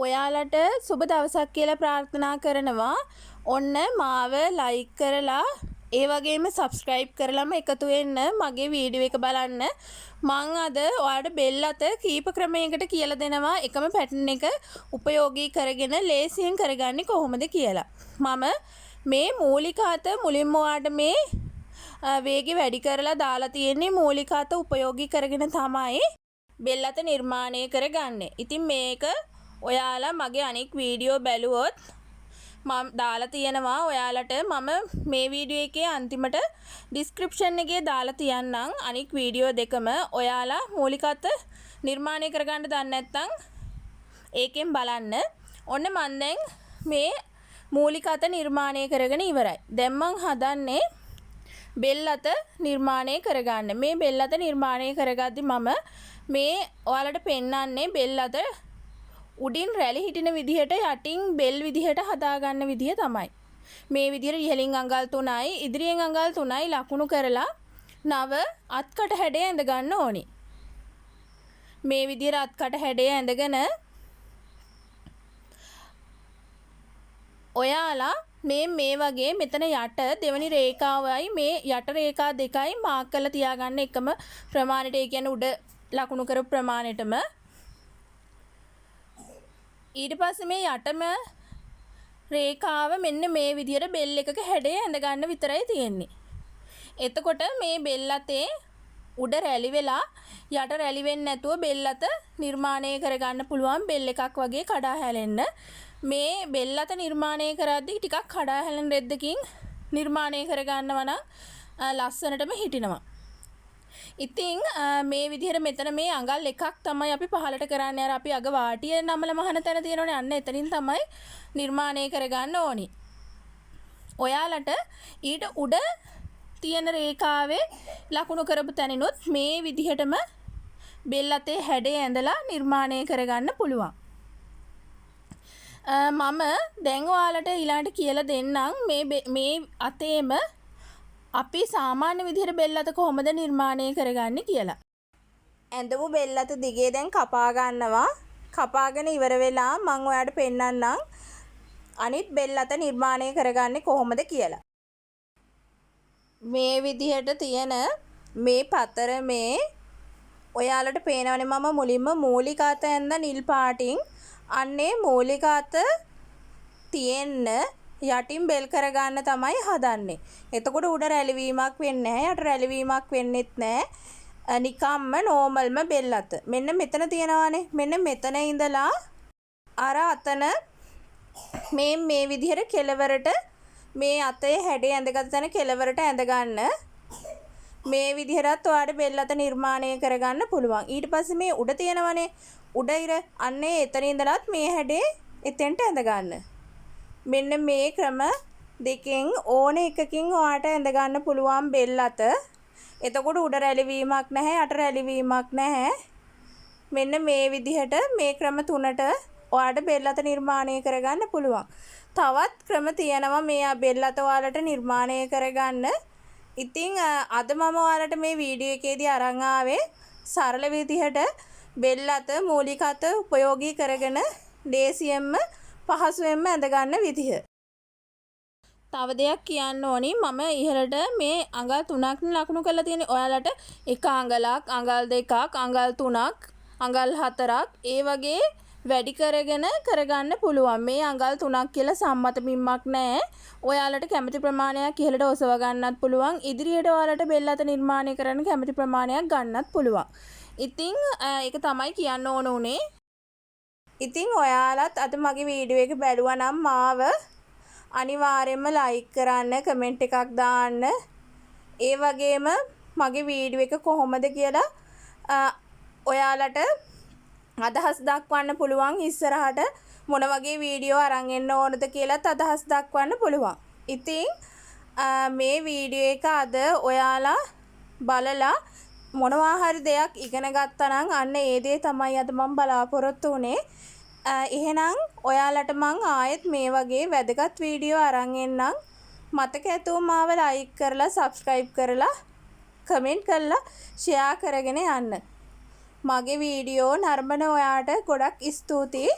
ඔයාලට සුබ දවසක් කියලා ප්‍රාර්ථනා කරනවා. ඔන්න මාව ලයික් කරලා ඒ වගේම සබ්ස්ක්‍රයිබ් කරලාම එකතු වෙන්න මගේ වීඩියෝ එක බලන්න. මං අද ඔයාලට බෙල් අත කීප ක්‍රමයකට කියලා දෙනවා එකම පැටර්න් එක උපයෝගී කරගෙන ලේසියෙන් කරගන්නේ කොහොමද කියලා. මම මේ මූලික අත මුලින්ම ඔයාලට මේ වේගය වැඩි කරලා දාලා තියෙන්නේ මූලික අත උපයෝගී කරගෙන තමයි බෙල් අත නිර්මාණය කරගන්නේ. ඉතින් මේක ඔයාලා මගේ අනික් වීඩියෝ බැලුවොත් මම දාලා තියෙනවා ඔයාලට මම මේ වීඩියෝ එකේ අන්තිමට ඩිස්ක්‍රිප්ෂන් එකේ දාලා තියන්නම් අනික් වීඩියෝ දෙකම ඔයාලා මූලික අත නිර්මාණය කරගන්න දන්නේ නැත්නම් ඒකෙන් බලන්න. ඔන්න මම දැන් මේ මූලික අත නිර්මාණය කරගෙන ඉවරයි. දැන් මම හදන්නේ බෙල් අත නිර්මාණය කරගන්න. මේ බෙල් අත නිර්මාණය කරගද්දි මම මේ ඔයාලට පෙන්නන්නේ බෙල් අත උඩින් රැලි හිටින විදිහට යටින් බෙල් විදිහට හදාගන්න විදිහ තමයි. මේ විදිහට ඉහළින් අඟල් 3යි ඉදිරියෙන් අඟල් 3යි ලකුණු කරලා නව අත්කට හැඩය ඇඳ ගන්න ඕනි. මේ විදිහට අත්කට හැඩය ඇඳගෙන ඔයාලා මේ වගේ මෙතන යට දෙවනි රේඛාවයි මේ යට රේඛා දෙකයි මාක් කරලා තියාගන්න එකම ප්‍රමාණයට. ඒ කියන්නේ උඩ ලකුණු කරපු ප්‍රමාණයටම. ඊට පස්සේ මේ යටම රේඛාව මෙන්න මේ විදිහට බෙල් එකක හැඩය ඇඳ ගන්න විතරයි තියෙන්නේ. එතකොට මේ බෙල් අතේ උඩ රැලි වෙලා යට රැලි වෙන්නේ නැතුව බෙල් අත නිර්මාණය කරගන්න පුළුවන් බෙල් එකක් වගේ කඩා හැලෙන්න. මේ බෙල් අත නිර්මාණය කරද්දී ටිකක් කඩා හැලෙන රෙද්දකින් නිර්මාණය කරගන්නවා නම් ලස්සනටම හිටිනවා. ඉතින් මේ විදිහට මෙතන මේ අඟල් එකක් තමයි අපි පහලට කරන්නේ. අර අපි අග වාටිය නමල මහන තැන තියෙනවනේ අන්න එතනින් තමයි නිර්මාණය කරගන්න ඕනි. ඔයාලට ඊට උඩ තියෙන රේඛාවේ ලකුණු කරපු තැනිනුත් මේ විදිහටම බෙල් අතේ හැඩය ඇඳලා නිර්මාණය කරගන්න පුළුවන්. මම දැන් ඔයාලට ඊළඟට කියලා දෙන්නම් මේ අතේම අපි සාමාන්‍ය විදිහට බෙල් අත කොහොමද නිර්මාණය කරගන්නේ කියලා. ඇඳපු බෙල් අත දිගේ දැන් කපා ගන්නවා. කපාගෙන ඉවර වෙලා මම ඔයාලට පෙන්නන්නම් අනිත් බෙල් අත නිර්මාණය කරගන්නේ කොහොමද කියලා. මේ විදිහට තියෙන මේ පතරමේ ඔයාලට පේනවනේ මම මුලින්ම මූලික අත ඇඳ නිල් පාටින් අන්නේ මූලික අත තියෙන්න යටින් බෙල් කරගන්න තමයි හදන්නේ. එතකොට උඩ රැලිවීමක් වෙන්නේ නැහැ. යට රැලිවීමක් වෙන්නෙත් නැහැ. නිකම්ම නෝමල්ම බෙල් අත. මෙන්න මෙතන තියෙනවානේ. මෙන්න මෙතන ඉඳලා අර අතන මේ විදිහට කෙලවරට මේ අතේ හැඩය ඇඳගත්ත තැන කෙලවරට ඇඳ ගන්න. මේ විදිහටත් ඔයාලට බෙල් අත නිර්මාණය කරගන්න පුළුවන්. ඊට පස්සේ මේ උඩ තියෙනවනේ. උඩ ඉර අන්නේ එතන ඉඳලත් මේ හැඩේ එතෙන්ට ඇඳ ගන්න. මෙන්න මේ ක්‍රම දෙකෙන් ඕන එකකින් ඔයාලට ඇඳ ගන්න පුළුවන් බෙල් අත. එතකොට උඩ රැලිවීමක් නැහැ යට රැලිවීමක් නැහැ. මෙන්න මේ විදිහට මේ ක්‍රම තුනට ඔයාලට බෙල් අත නිර්මාණය කරගන්න පුළුවන්. තවත් ක්‍රම තියෙනවා මේ බෙල් අත ඔයාලට නිර්මාණය කරගන්න. ඉතින් අද මම ඔයාලට මේ වීඩියෝ එකේදී අරන් ආවේ සරල විදිහට බෙල් අත මූලික අත උපයෝගී කරගෙන ලේසියෙන්ම පහසුවෙන්ම ඇඳ ගන්න විදිහ. තව දෙයක් කියන්න ඕනි මම ඉහළට මේ අඟල් 3ක් ලකුණු කරලා තියෙන්නේ. ඔයාලට එක අඟලක් අඟල් 2ක් අඟල් 3ක් අඟල් 4ක් ඒ වගේ වැඩි කරගෙන කරගන්න පුළුවන්. මේ අඟල් 3ක් කියලා සම්මත බිම්මක් නැහැ. ඔයාලට කැමති ප්‍රමාණයක් ඉහළට ඔසව ගන්නත් පුළුවන්. ඉදිරියට ඔයාලට බෙල් අත නිර්මාණය කරන්න කැමති ප්‍රමාණයක් ගන්නත් පුළුවන්. ඉතින් ඒක තමයි කියන්න ඕන උනේ. ඉතින් ඔයාලත් අද මගේ වීඩියෝ එක බැලුවා නම් මාව අනිවාර්යයෙන්ම ලයික් කරන්න, කමෙන්ට් එකක් දාන්න. ඒ වගේම මගේ වීඩියෝ එක කොහොමද කියලා ඔයාලට අදහස් දක්වන්න පුළුවන්. ඉස්සරහට මොන වගේ වීඩියෝ අරන් එන්න ඕනද කියලාත් අදහස් දක්වන්න පුළුවන්. ඉතින් මේ වීඩියෝ එක අද ඔයාලා බලලා මොනවා හරි දෙයක් ඉගෙන ගත්තා නම් අන්න ඒ දේ තමයි අද මම බලාපොරොත්තු වුනේ. එහෙනම් ඔයාලට මං ආයෙත් මේ වගේ වැදගත් වීඩියෝ අරන් එන්නම්. මතක ඇතුව මාව ලයික් කරලා සබ්ස්ක්‍රයිබ් කරලා කමෙන්ට් කරලා ෂෙයා කරගෙන යන්න. මගේ වීඩියෝ නරඹන ඔයාට ගොඩක් ස්තුතියි.